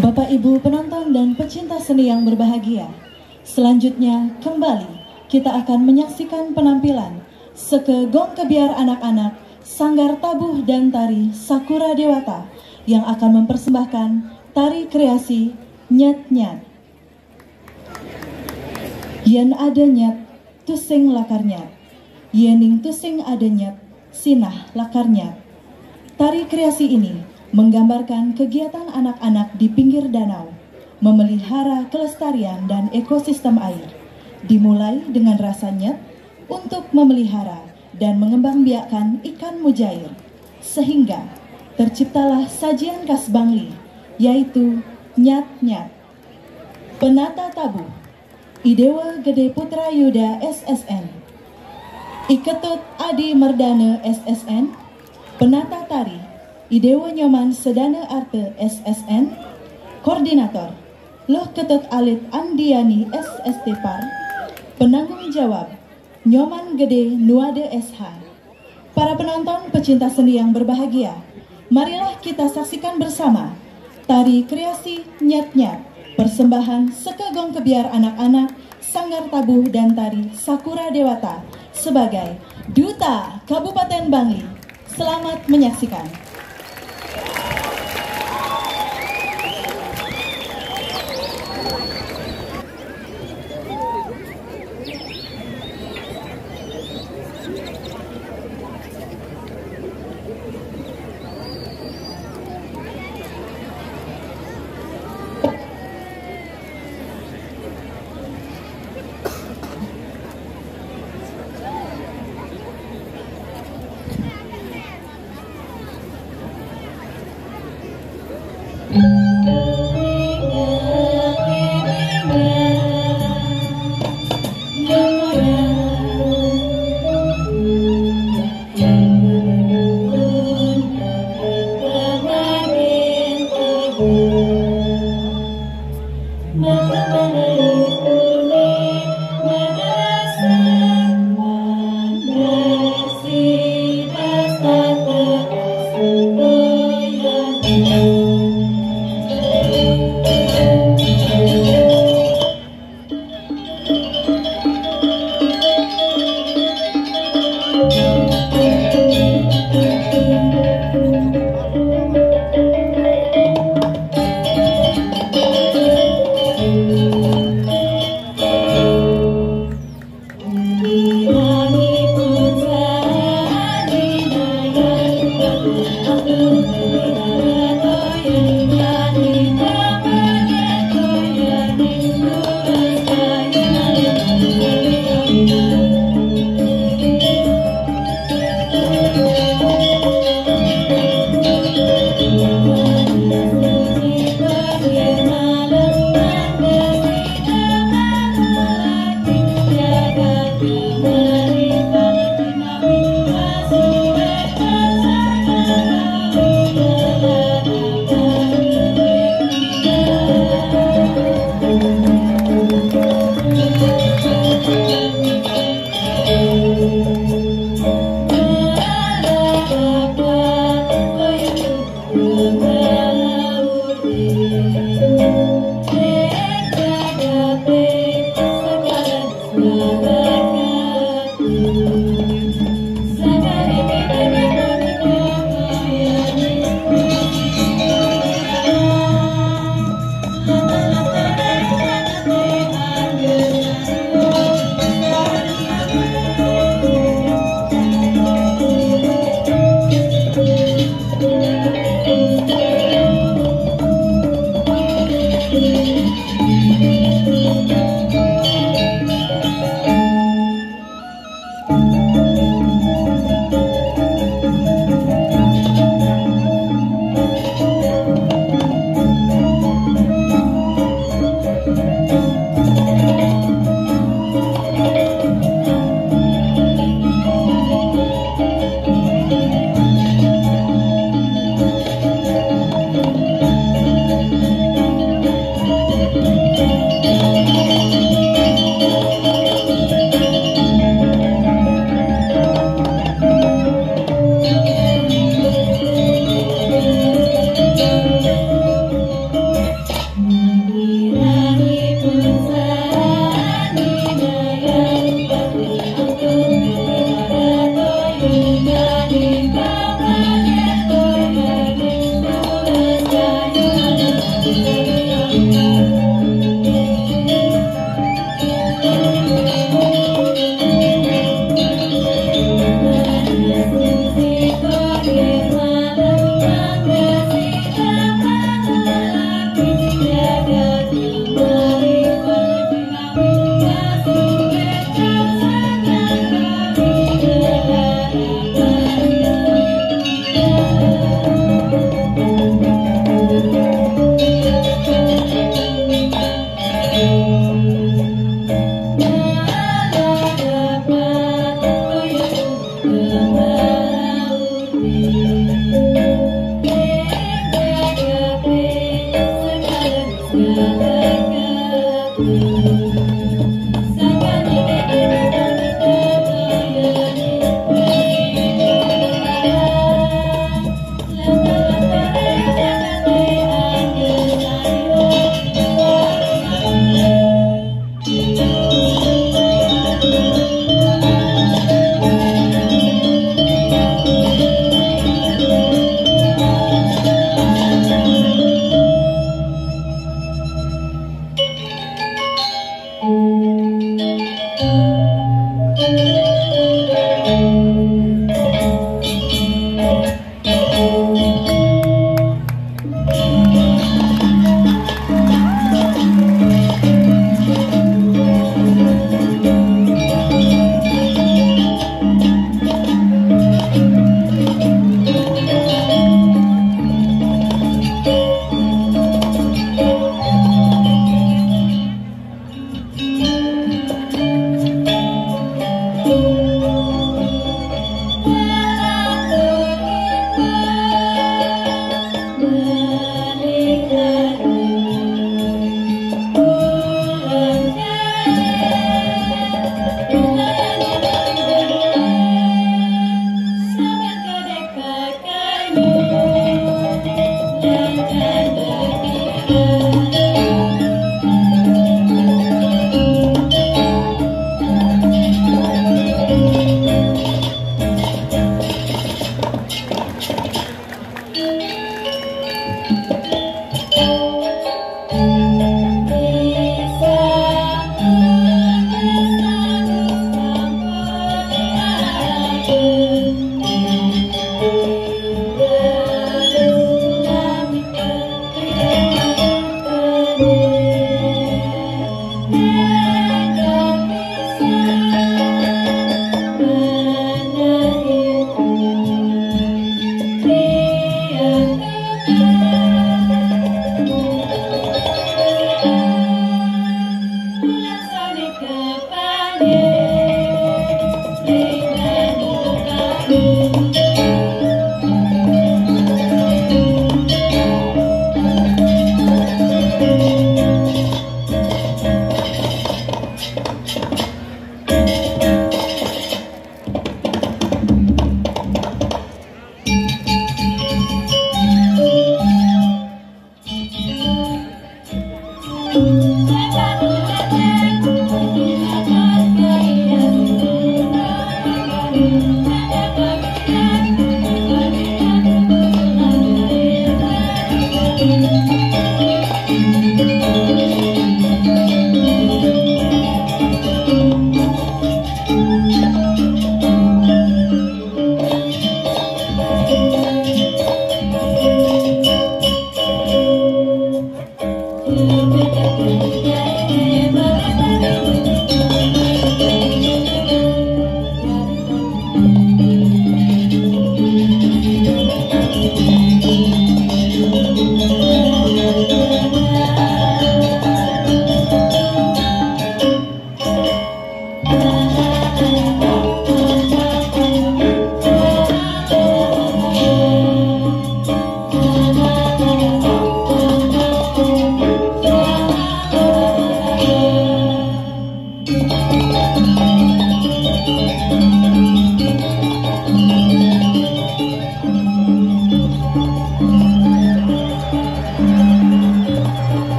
Bapak Ibu penonton dan pecinta seni yang berbahagia, selanjutnya kembali kita akan menyaksikan penampilan Seke Gong Kebiar anak-anak Sanggar Tabuh dan Tari Sakura Dewata yang akan mempersembahkan tari kreasi Nyat Nyat. Yen ada nyat, tusing lakar nyat. Yening tusing ada nyat, sinah lakar nyat. Tari kreasi ini menggambarkan kegiatan anak-anak di pinggir danau, memelihara kelestarian dan ekosistem air, dimulai dengan rasa nyet untuk memelihara dan mengembangbiakkan ikan mujair, sehingga terciptalah sajian khas Bangli, yaitu nyat-nyat. Penata tabuh, Idewa Gede Putra Yuda SSN, Iketut Adi Merdana SSN, penata tari Idewa Nyoman Sedana Arte SSN, Koordinator Loh Ketut Alit Andiani SST Par, penanggung jawab Nyoman Gede Nuade SH. Para penonton pecinta seni yang berbahagia, marilah kita saksikan bersama tari kreasi Nyat Nyat, persembahan Seke Gong Kebiar anak-anak Sanggar Tabuh dan Tari Sakura Dewata sebagai Duta Kabupaten Bangli. Selamat menyaksikan.